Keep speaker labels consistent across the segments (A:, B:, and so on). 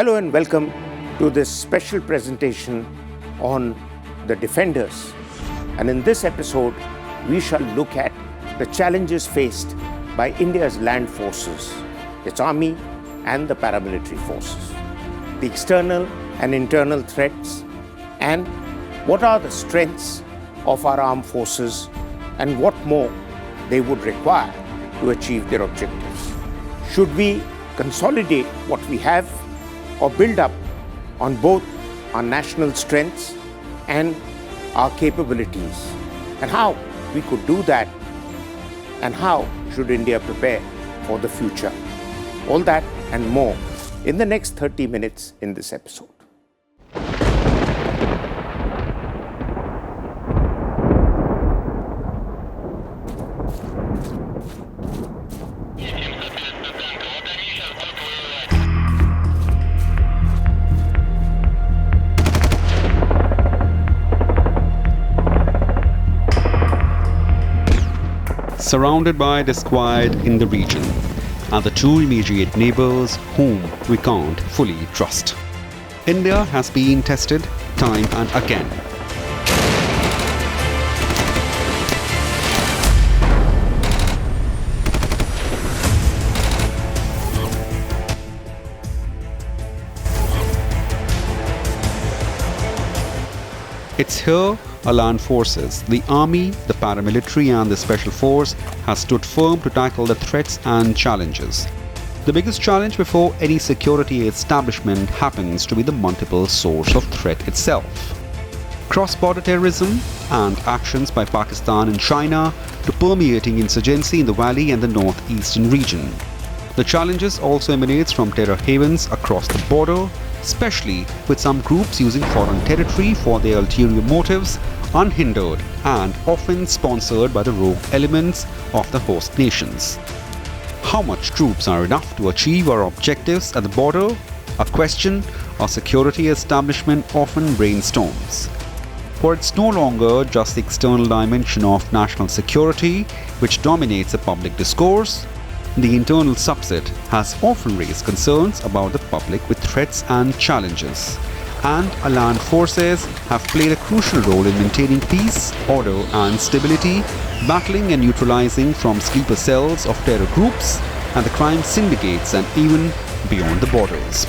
A: Hello and welcome to this special presentation on the defenders. And in this episode, we shall look at the challenges faced by India's land forces, its army and the paramilitary forces, the external and internal threats, and what are the strengths of our armed forces and what more they would require to achieve their objectives. Should we consolidate what we have or build up on both our national strengths and our capabilities, and how we could do that, and how should India prepare for the future? All that and more in the next 30 minutes in this episode.
B: Surrounded by disquiet in the region are the two immediate neighbors whom we can't fully trust. India has been tested time and again. It's here our land forces, the army, the paramilitary and the special force has stood firm to tackle the threats and challenges. The biggest challenge before any security establishment happens to be the multiple source of threat itself. Cross-border terrorism and actions by Pakistan and China to permeating insurgency in the valley and the northeastern region. The challenges also emanates from terror havens across the border, especially with some groups using foreign territory for their ulterior motives, unhindered and often sponsored by the rogue elements of the host nations. How much troops are enough to achieve our objectives at the border? A question our security establishment often brainstorms. For it's no longer just the external dimension of national security which dominates the public discourse. The internal subset has often raised concerns about the public with threats and challenges, and our land forces have played a crucial role in maintaining peace, order and stability, battling and neutralizing from sleeper cells of terror groups and the crime syndicates and even beyond the borders.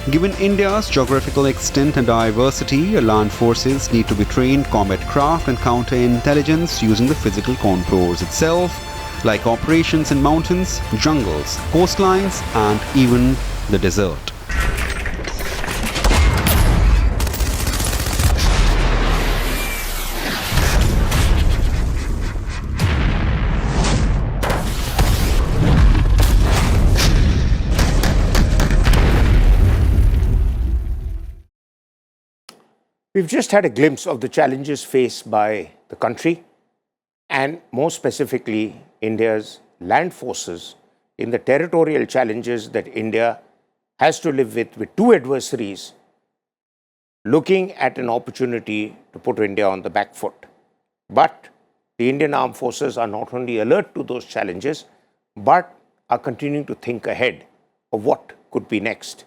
B: Given India's geographical extent and diversity, our land forces need to be trained combat craft and counterintelligence using the physical contours itself, like operations in mountains, jungles, coastlines, and even the desert.
A: We've just had a glimpse of the challenges faced by the country, and more specifically, India's land forces in the territorial challenges that India has to live with two adversaries looking at an opportunity to put India on the back foot. But the Indian armed forces are not only alert to those challenges, but are continuing to think ahead of what could be next.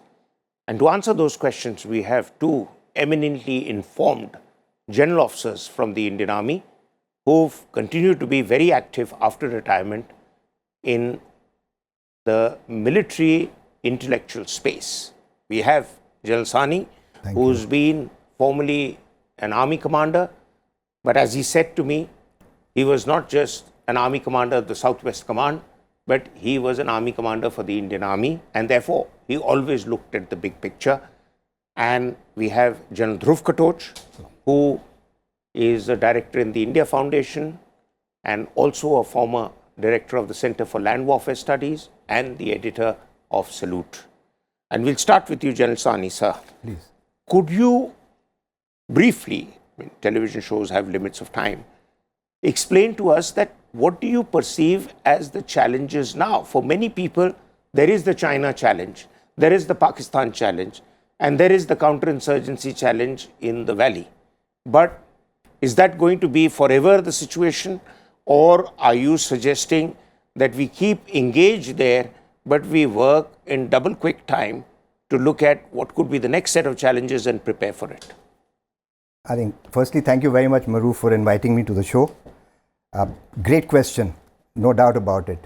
A: And to answer those questions, we have two eminently informed general officers from the Indian Army who've continued to be very active after retirement in the military intellectual space. We have General Sahni, who's been formerly an army commander, but as he said to me, he was not just an army commander of the Southwest Command, but he was an army commander for the Indian Army, and therefore he always looked at the big picture. And we have General Dhruv Katoch, who is a director in the India Foundation and also a former director of the Center for Land Warfare Studies and the editor of Salute. And we'll start with you, General Sahni, sir.
C: Please.
A: Could you briefly, television shows have limits of time, explain to us that what do you perceive as the challenges now? For many people, there is the China challenge, there is the Pakistan challenge, and there is the counterinsurgency challenge in the valley. But is that going to be forever the situation, or are you suggesting that we keep engaged there, but we work in double quick time to look at what could be the next set of challenges and prepare for it?
C: I think, firstly, thank you very much, Maroof, for inviting me to the show. Great question, no doubt about it.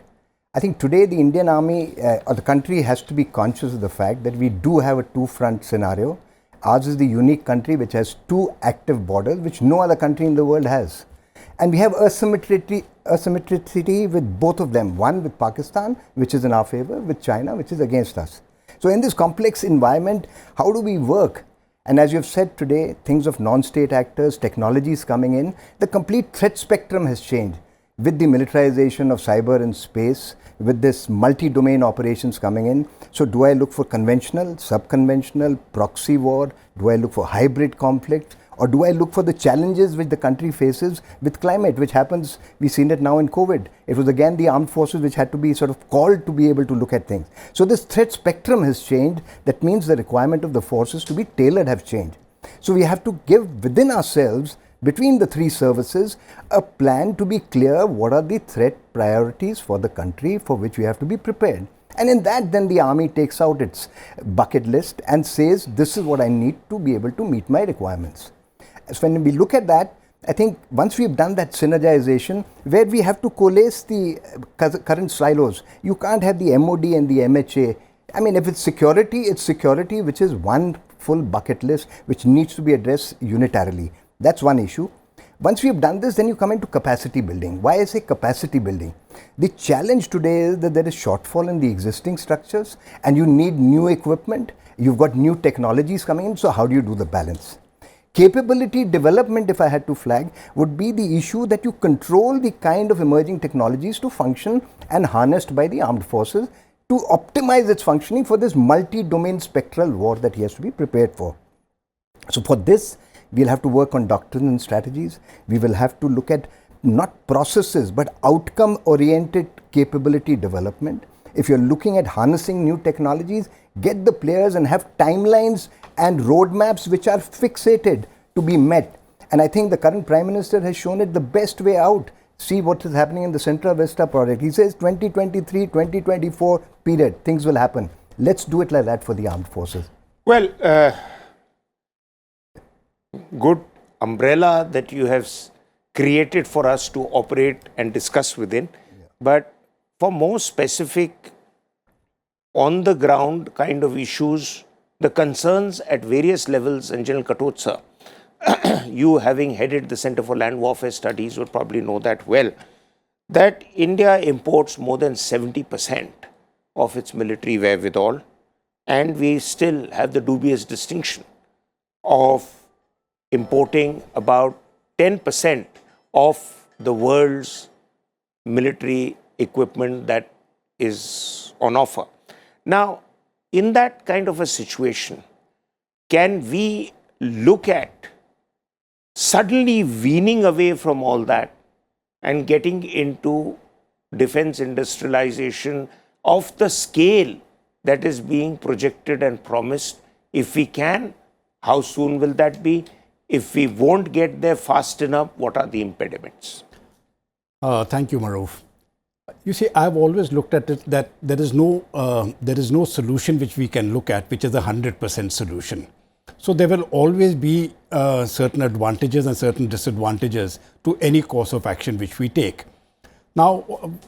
C: I think today the Indian Army or the country has to be conscious of the fact that we do have a two-front scenario. Ours is the unique country which has two active borders, which no other country in the world has. And we have asymmetricity with both of them. One with Pakistan, which is in our favor, with China, which is against us. So in this complex environment, how do we work? And as you've said today, things of non-state actors, technologies coming in, the complete threat spectrum has changed. With the militarization of cyber and space, with this multi-domain operations coming in. So do I look for conventional, sub-conventional, proxy war? Do I look for hybrid conflict? Or do I look for the challenges which the country faces with climate, which happens, we've seen it now in COVID. It was again the armed forces which had to be sort of called to be able to look at things. So this threat spectrum has changed. That means the requirement of the forces to be tailored have changed. So we have to give within ourselves, between the three services, a plan to be clear what are the threat priorities for the country for which we have to be prepared. And in that, then the army takes out its bucket list and says, this is what I need to be able to meet my requirements. So when we look at that, I think once we've done that synergization, where we have to coalesce the current silos, you can't have the MOD and the MHA. I mean, if it's security which is one full bucket list which needs to be addressed unitarily. That's one issue. Once we've done this, then you come into capacity building. Why I say capacity building? The challenge today is that there is shortfall in the existing structures and you need new equipment. You've got new technologies coming in. So how do you do the balance? Capability development, if I had to flag, would be the issue that you control the kind of emerging technologies to function and harnessed by the armed forces to optimize its functioning for this multi-domain spectral war that he has to be prepared for. So for this, we'll have to work on doctrine and strategies. We will have to look at not processes, but outcome-oriented capability development. If you're looking at harnessing new technologies, get the players and have timelines and roadmaps which are fixated to be met. And I think the current Prime Minister has shown it the best way out. See what is happening in the Centra Vista project. He says 2023, 2024 period, things will happen. Let's do it like that for the armed forces.
A: Well, good umbrella that you have created for us to operate and discuss within. Yeah. But for more specific, on the ground kind of issues, the concerns at various levels, and General Katoch sir, you having headed the Center for Land Warfare Studies would probably know that well, that India imports more than 70% of its military wherewithal, and we still have the dubious distinction of importing about 10% of the world's military equipment that is on offer. Now, in that kind of a situation, can we look at suddenly weaning away from all that and getting into defense industrialization of the scale that is being projected and promised? If we can, how soon will that be? If we won't get there fast enough, what are the impediments?
D: Thank you, Maroof. You see, I've always looked at it that there is no solution which we can look at, which is a 100% solution. So there will always be certain advantages and certain disadvantages to any course of action which we take. Now,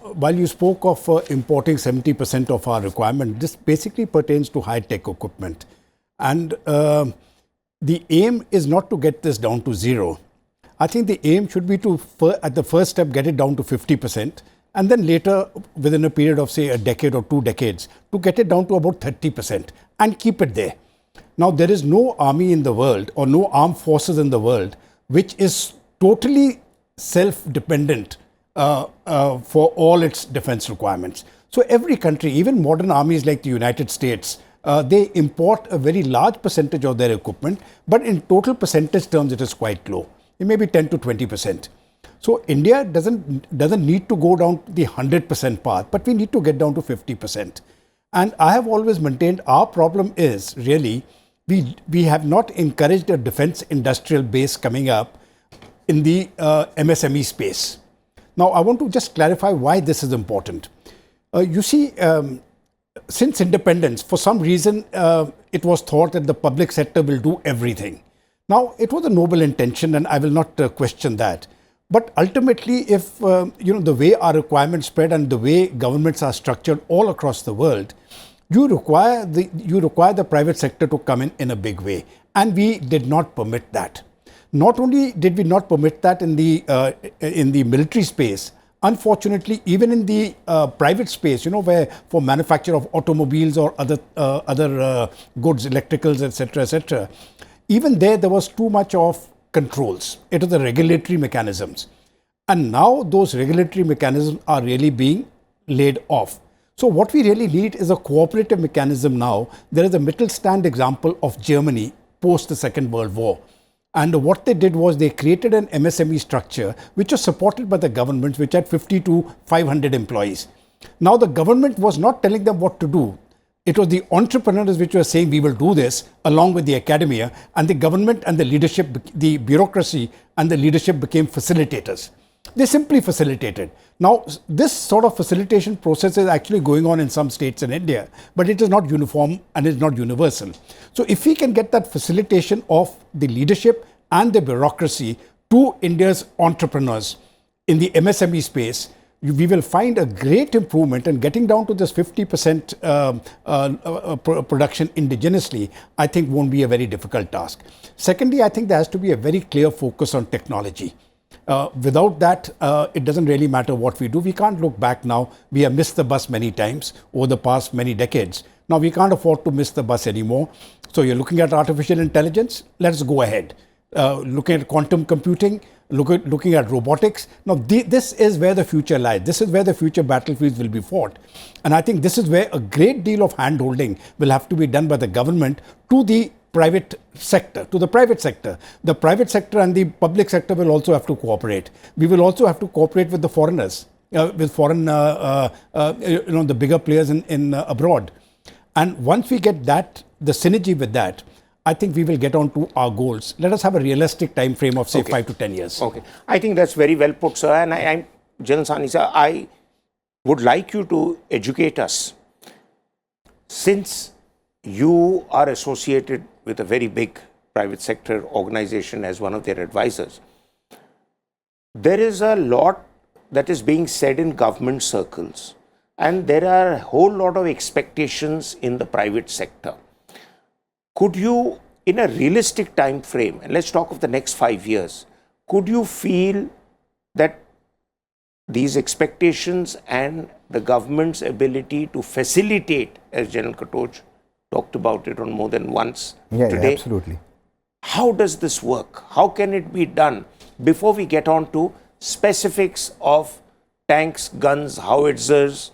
D: while you spoke of importing 70% of our requirement, this basically pertains to high-tech equipment. And the aim is not to get this down to zero. I think the aim should be to, at the first step, get it down to 50%. And then later, within a period of, say, a decade or 2 decades, to get it down to about 30% and keep it there. Now, there is no army in the world or no armed forces in the world which is totally self-dependent for all its defense requirements. So every country, even modern armies like the United States, they import a very large percentage of their equipment, but in total percentage terms, it is quite low. It may be 10 to 20%. So India doesn't need to go down the 100% path, but we need to get down to 50%. And I have always maintained our problem is really we have not encouraged a defense industrial base coming up in the MSME space. Now, I want to just clarify why this is important. You see, since independence, for some reason, it was thought that the public sector will do everything. Now, it was a noble intention, and I will not question that. But ultimately, if the way our requirements spread and the way governments are structured all across the world, you require the private sector to come in a big way, and we did not permit that. Not only did we not permit that in the military space, unfortunately, even in the private space, where for manufacture of automobiles or other goods, electricals, etc., even there was too much of controls. It was the regulatory mechanisms. And now those regulatory mechanisms are really being laid off. So what we really need is a cooperative mechanism now. There is a Mittelstand example of Germany post the Second World War. And what they did was they created an MSME structure which was supported by the governments, which had 50 to 500 employees. Now the government was not telling them what to do. It was the entrepreneurs which were saying we will do this along with the academia, and the government and the leadership, the bureaucracy and the leadership became facilitators. They simply facilitated. Now, this sort of facilitation process is actually going on in some states in India, but it is not uniform and is not universal. So if we can get that facilitation of the leadership and the bureaucracy to India's entrepreneurs in the MSME space, we will find a great improvement, and getting down to this 50% production indigenously, I think won't be a very difficult task. Secondly, I think there has to be a very clear focus on technology. Without that, it doesn't really matter what we do. We can't look back now. We have missed the bus many times over the past many decades. Now we can't afford to miss the bus anymore. So you're looking at artificial intelligence, let's go ahead. Looking at quantum computing, looking at robotics. Now this is where the future lies. This is where the future battlefields will be fought. And I think this is where a great deal of hand-holding will have to be done by the government to the private sector, to the private sector. The private sector and the public sector will also have to cooperate. We will also have to cooperate with the foreigners, with foreign, the bigger players in abroad. And once we get that, the synergy with that, I think we will get on to our goals. Let us have a realistic time frame of, say, 5 to 10 years.
A: Okay. I think that's very well put, sir. And General Sahni, sir, I would like you to educate us. Since you are associated with a very big private sector organization as one of their advisors, there is a lot that is being said in government circles, and there are a whole lot of expectations in the private sector. Could you, in a realistic time frame, and let's talk of the next 5 years, could you feel that these expectations and the government's ability to facilitate, as General Katoch talked about it on more than once today.
C: Yeah, absolutely.
A: How does this work? How can it be done before we get on to specifics of tanks, guns, howitzers,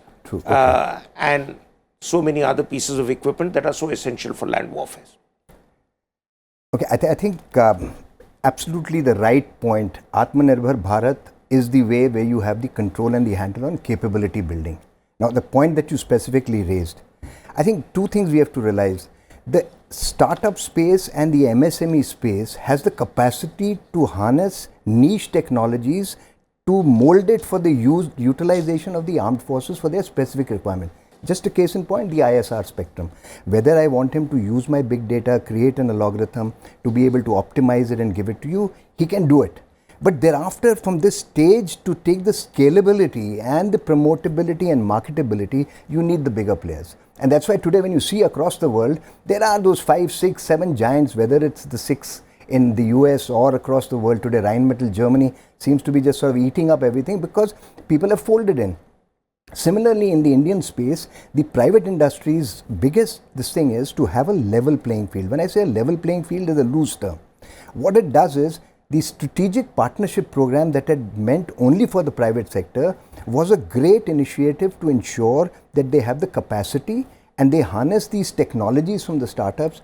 A: and so many other pieces of equipment that are so essential for land warfare?
C: Okay, I think absolutely the right point. Atmanirbhar Bharat is the way where you have the control and the handle on capability building. Now, the point that you specifically raised, I think two things we have to realize. The startup space and the MSME space has the capacity to harness niche technologies to mold it for the utilization of the armed forces for their specific requirement. Just a case in point, the ISR spectrum. Whether I want him to use my big data, create an algorithm to be able to optimize it and give it to you, he can do it. But thereafter, from this stage to take the scalability and the promotability and marketability, you need the bigger players. And that's why today when you see across the world, there are those 5, 6, 7 giants, whether it's the 6 in the US or across the world today. Rheinmetall, Germany seems to be just sort of eating up everything because people have folded in. Similarly, in the Indian space, the private industry's biggest thing is to have a level playing field. When I say a level playing field, is a loose term. What it does is, the strategic partnership program that had meant only for the private sector was a great initiative to ensure that they have the capacity and they harness these technologies from the startups,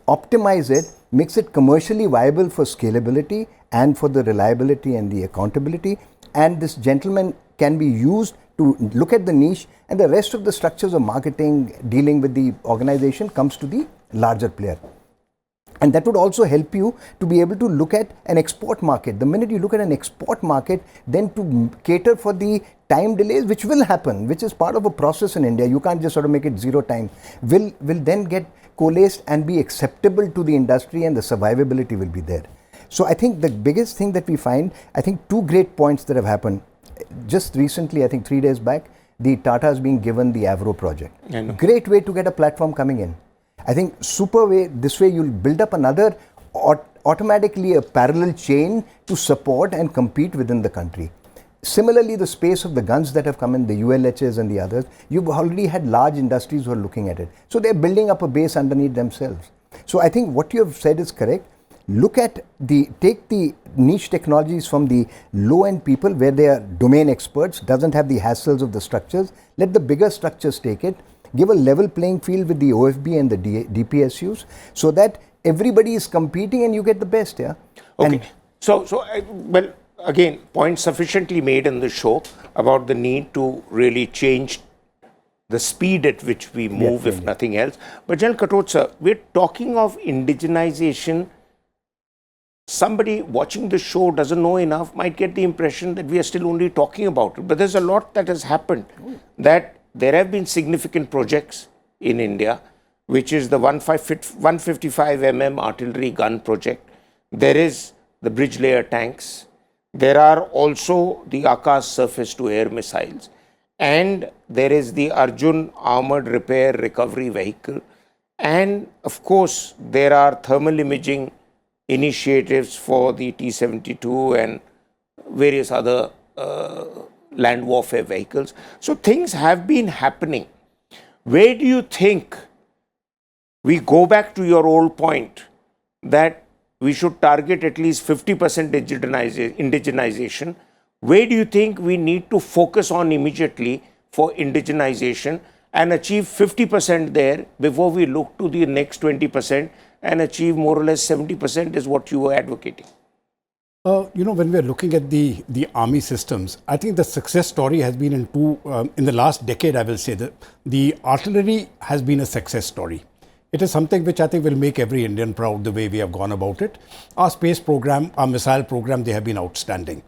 C: optimize it, makes it commercially viable for scalability and for the reliability and the accountability. And this gentleman can be used to look at the niche, and the rest of the structures of marketing, dealing with the organization comes to the larger player. And that would also help you to be able to look at an export market. The minute you look at an export market, then to cater for the time delays, which will happen, which is part of a process in India. You can't just sort of make it zero time. Will then get coalesced and be acceptable to the industry, and the survivability will be there. So I think the biggest thing that we find, I think two great points that have happened. Just recently, I think 3 days back, the Tata's being given the Avro project. Great way to get a platform coming in. I think super way, this way you'll build up another automatically a parallel chain to support and compete within the country. Similarly, the space of the guns that have come in, the ULHs and the others, you've already had large industries who are looking at it. So they're building up a base underneath themselves. So I think what you have said is correct. Look at take the niche technologies from the low-end people where they are domain experts, doesn't have the hassles of the structures. Let the bigger structures take it. Give a level playing field with the OFB and the DPSUs so that everybody is competing and you get the best, yeah?
A: Okay. Well, again, point sufficiently made in the show about the need to really change the speed at which we move, if nothing else. But General Katoch, sir, we're talking of indigenization. Somebody watching the show doesn't know enough, might get the impression that we are still only talking about it. But there's a lot that has happened. That there have been significant projects in India, which is the 155 mm artillery gun project. There is the bridge layer tanks. There are also the Akash surface to air missiles. And there is the Arjun armored repair recovery vehicle. And of course, there are thermal imaging initiatives for the T-72 and various other land warfare vehicles. So things have been happening. Where do you think we go back to your old point that we should target at least 50% indigenization? Where do you think we need to focus on immediately for indigenization and achieve 50% there before we look to the next 20% and achieve more or less 70% is what you were advocating?
D: When we're looking at the army systems, I think the success story has been in the last decade, I will say that the artillery has been a success story. It is something which I think will make every Indian proud the way we have gone about it. Our space program, our missile program, they have been outstanding.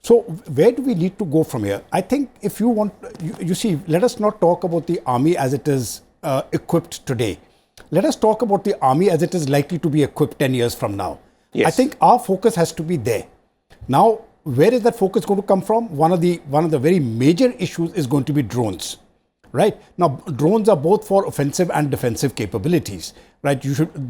D: So where do we need to go from here? I think if you want, you see, let us not talk about the army as it is equipped today. Let us talk about the army as it is likely to be equipped 10 years from now. Yes. I think our focus has to be there. Now, where is that focus going to come from? One of the very major issues is going to be drones, right? Now, drones are both for offensive and defensive capabilities, right?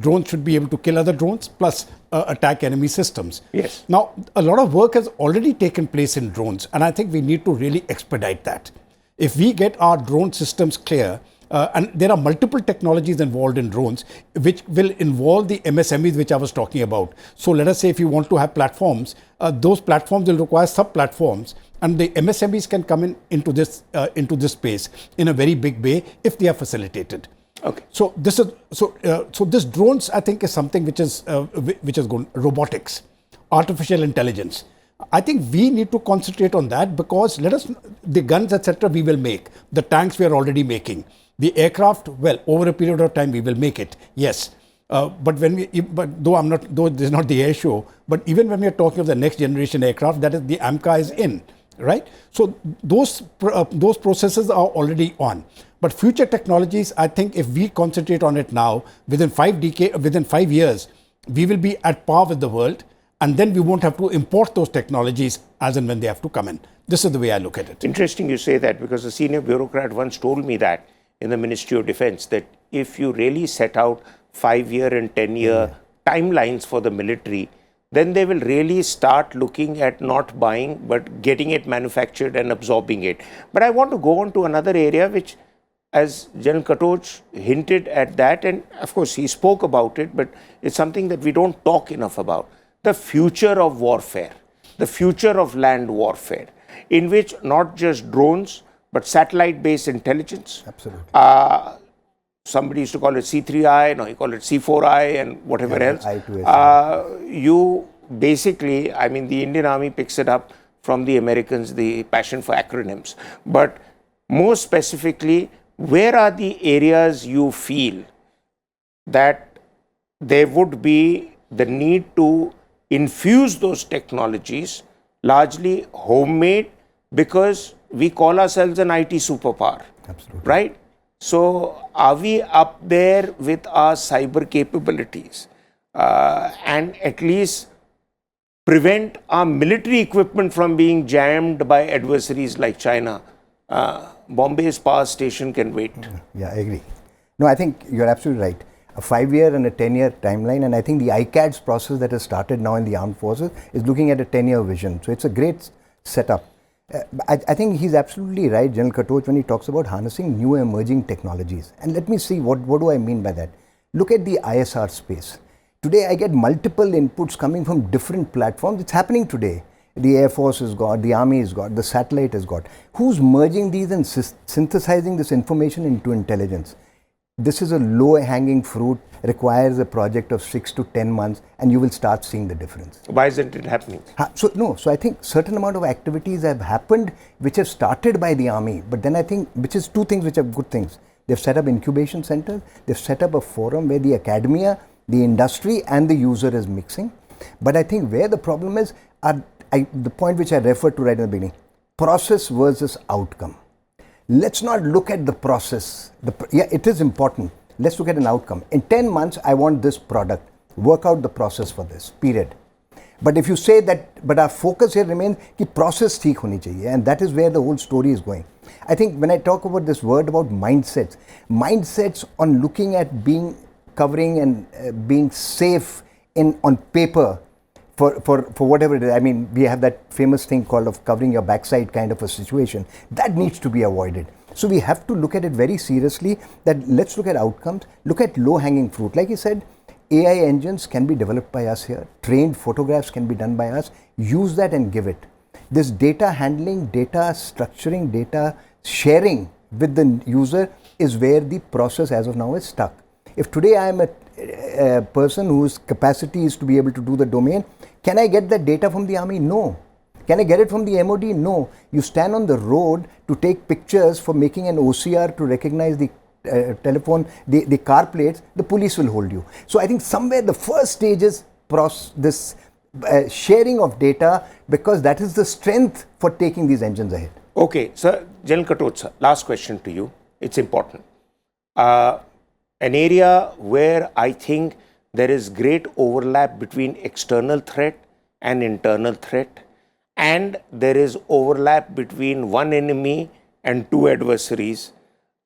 D: Drones should be able to kill other drones plus attack enemy systems.
A: Yes.
D: Now, a lot of work has already taken place in drones, and I think we need to really expedite that. If we get our drone systems clear, and there are multiple technologies involved in drones, which will involve the MSMEs, which I was talking about. So let us say if you want to have platforms, those platforms will require sub-platforms, and the MSMEs can come into this space in a very big way if they are facilitated.
A: Okay.
D: So this is so this drones I think is something which is going robotics, artificial intelligence. I think we need to concentrate on that because the guns etc. we will make, the tanks we are already making. The aircraft, well, over a period of time we will make it, yes. But though this is not the air show, but even when we are talking of the next generation aircraft, that is the Ambica is in, right? So those processes are already on. But future technologies, I think if we concentrate on it now, within 5 years, we will be at par with the world, and then we won't have to import those technologies as and when they have to come in. This is the way I look at it.
A: Interesting you say that, because a senior bureaucrat once told me that in the Ministry of Defense, that if you really set out 5-year and 10-year timelines for the military, then they will really start looking at not buying, but getting it manufactured and absorbing it. But I want to go on to another area which, as General Katoch hinted at that, and of course he spoke about it, but it's something that we don't talk enough about. The future of warfare, the future of land warfare, in which not just drones, but satellite-based intelligence.
C: Absolutely.
A: Somebody used to call it C3I, now you call it C4I and whatever else. You basically, I mean, the Indian Army picks it up from the Americans, the passion for acronyms. But more specifically, where are the areas you feel that there would be the need to infuse those technologies, largely homemade, because we call ourselves an IT superpower.
C: Absolutely.
A: Right? So, are we up there with our cyber capabilities and at least prevent our military equipment from being jammed by adversaries like China? Bombay's power station can wait.
C: Yeah, I agree. No, I think you're absolutely right. A 5-year and a 10-year timeline, and I think the ICADS process that has started now in the armed forces is looking at a 10-year vision. So it's a great setup. I think he's absolutely right, General Katoch, when he talks about harnessing new emerging technologies. And let me see, what do I mean by that? Look at the ISR space. Today, I get multiple inputs coming from different platforms. It's happening today. The Air Force has got, the Army has got, the satellite has got. Who's merging these and synthesizing this information into intelligence? This is a low-hanging fruit, requires a project of 6 to 10 months, and you will start seeing the difference.
A: Why isn't it happening?
C: So I think certain amount of activities have happened which have started by the army, but then I think, which is two things which are good things. They've set up incubation centers, they've set up a forum where the academia, the industry and the user is mixing. But I think where the problem is, the point which I referred to right in the beginning, process versus outcome. Let's not look at the process. Yeah, it is important. Let's look at an outcome. In 10 months, I want this product. Work out the process for this, period. But if you say that, but our focus here remains कि process ठीक होनी चाहिए, and that is where the whole story is going. I think when I talk about this word about mindsets on looking at covering and being safe on paper for whatever it is. I mean, we have that famous thing called of covering your backside kind of a situation. That needs to be avoided. So we have to look at it very seriously, that let's look at outcomes, look at low-hanging fruit. Like you said, AI engines can be developed by us here. Trained photographs can be done by us. Use that and give it. This data handling, data structuring, data sharing with the user is where the process as of now is stuck. If today I am a person whose capacity is to be able to do the domain, can I get that data from the army? No. Can I get it from the MOD? No. You stand on the road to take pictures for making an OCR to recognize the telephone, the car plates, the police will hold you. So I think somewhere the first stage is this sharing of data, because that is the strength for taking these engines ahead.
A: Okay, sir, General Katoch, sir, last question to you. It's important. An area where I think there is great overlap between external threat and internal threat, and there is overlap between one enemy and two adversaries.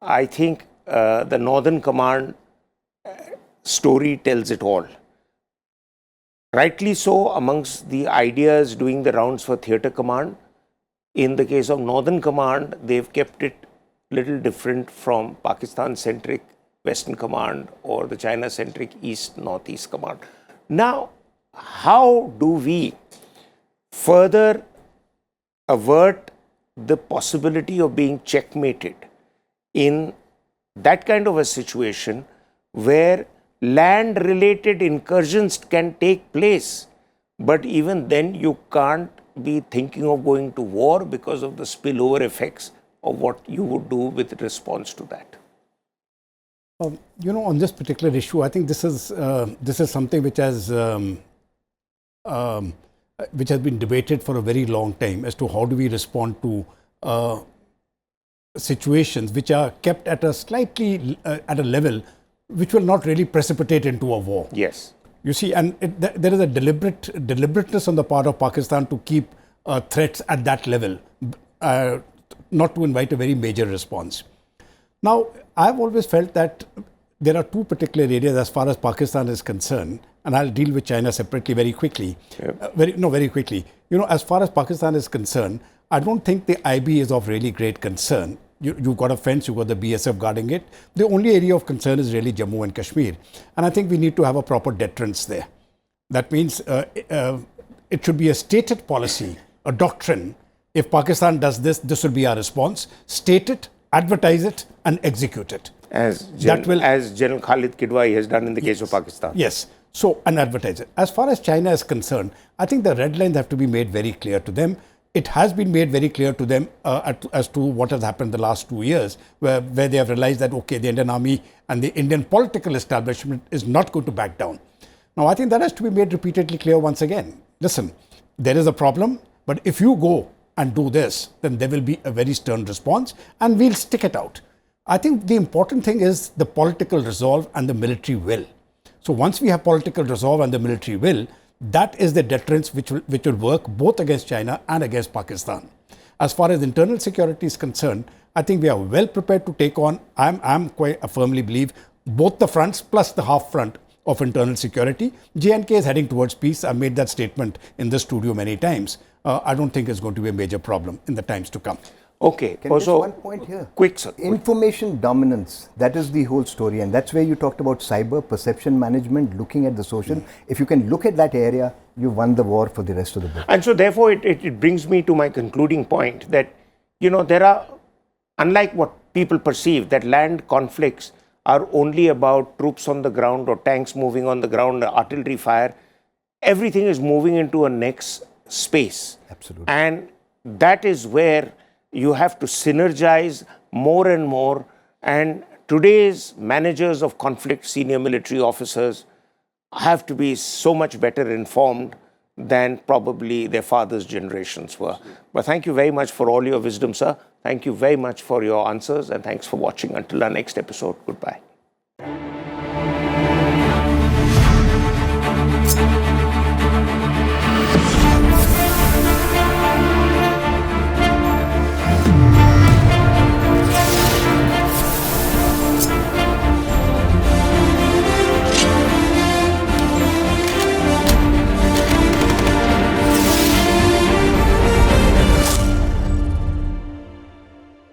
A: I think the Northern Command story tells it all. Rightly so, amongst the ideas doing the rounds for Theatre Command, in the case of Northern Command, they've kept it little different from Pakistan-centric Western Command or the China-centric East-Northeast Command. Now, how do we further avert the possibility of being checkmated in that kind of a situation where land-related incursions can take place, but even then you can't be thinking of going to war because of the spillover effects of what you would do with response to that?
D: On this particular issue, I think this is something which has been debated for a very long time as to how do we respond to situations which are kept at a slightly at a level which will not really precipitate into a war.
A: Yes.
D: You see, and there is a deliberateness on the part of Pakistan to keep threats at that level, not to invite a very major response. Now, I've always felt that there are two particular areas as far as Pakistan is concerned, and I'll deal with China separately very quickly.
A: Yep.
D: Very quickly. As far as Pakistan is concerned, I don't think the IB is of really great concern. You've got a fence, you've got the BSF guarding it. The only area of concern is really Jammu and Kashmir. And I think we need to have a proper deterrence there. That means it should be a stated policy, a doctrine. If Pakistan does this, this will be our response. State it, advertise it, and execute it.
A: As General Khalid Kidwai has done in the case of Pakistan.
D: Yes. So, and advertise it. As far as China is concerned, I think the red lines have to be made very clear to them. it has been made very clear to them as to what has happened the last 2 years, where they have realized that, okay, the Indian army and the Indian political establishment is not going to back down. Now, I think that has to be made repeatedly clear once again. Listen, there is a problem, but if you go and do this, then there will be a very stern response and we'll stick it out. I think the important thing is the political resolve and the military will. So once we have political resolve and the military will, that is the deterrence which will work both against China and against Pakistan. As far as internal security is concerned, I think we are well prepared to take on, I firmly believe, both the fronts plus the half front of internal security. J&K is heading towards peace. I've made that statement in the studio many times. I don't think it's going to be a major problem in the times to come.
A: Okay.
C: Can also, one point here.
A: Quick, sir.
C: Information dominance, that is the whole story. And that's where you talked about cyber perception management, looking at the social. If you can look at that area, you've won the war for the rest of the book.
A: And so therefore, it brings me to my concluding point that, there are, unlike what people perceive, that land conflicts are only about troops on the ground or tanks moving on the ground, artillery fire. Everything is moving into a next space.
C: Absolutely.
A: And that is where you have to synergize more and more. And today's managers of conflict, senior military officers, have to be so much better informed than probably their fathers' generations were. But thank you very much for all your wisdom, sir. Thank you very much for your answers, and thanks for watching. Until our next episode, goodbye.